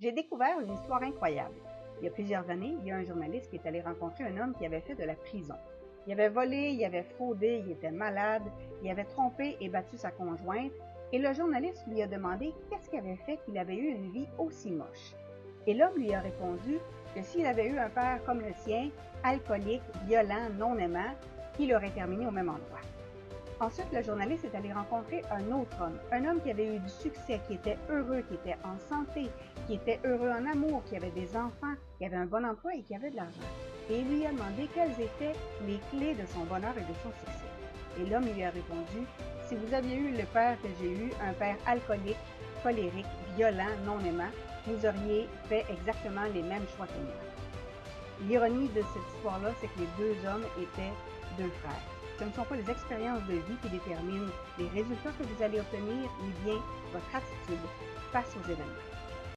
J'ai découvert une histoire incroyable. Il y a plusieurs années, il y a un journaliste qui est allé rencontrer un homme qui avait fait de la prison. Il avait volé, il avait fraudé, il était malade, il avait trompé et battu sa conjointe, et le journaliste lui a demandé qu'est-ce qui avait fait qu'il avait eu une vie aussi moche. Et l'homme lui a répondu que s'il avait eu un père comme le sien, alcoolique, violent, non aimant, il aurait terminé au même endroit. Ensuite, le journaliste est allé rencontrer un autre homme, un homme qui avait eu du succès, qui était heureux, qui était en santé, qui était heureux en amour, qui avait des enfants, qui avait un bon emploi et qui avait de l'argent. Et il lui a demandé quelles étaient les clés de son bonheur et de son succès. Et l'homme lui a répondu, si vous aviez eu le père que j'ai eu, un père alcoolique, colérique, violent, non aimant, vous auriez fait exactement les mêmes choix que moi. L'ironie de cette histoire-là, c'est que les deux hommes étaient deux frères. Ce ne sont pas les expériences de vie qui déterminent les résultats que vous allez obtenir, mais bien votre attitude face aux événements.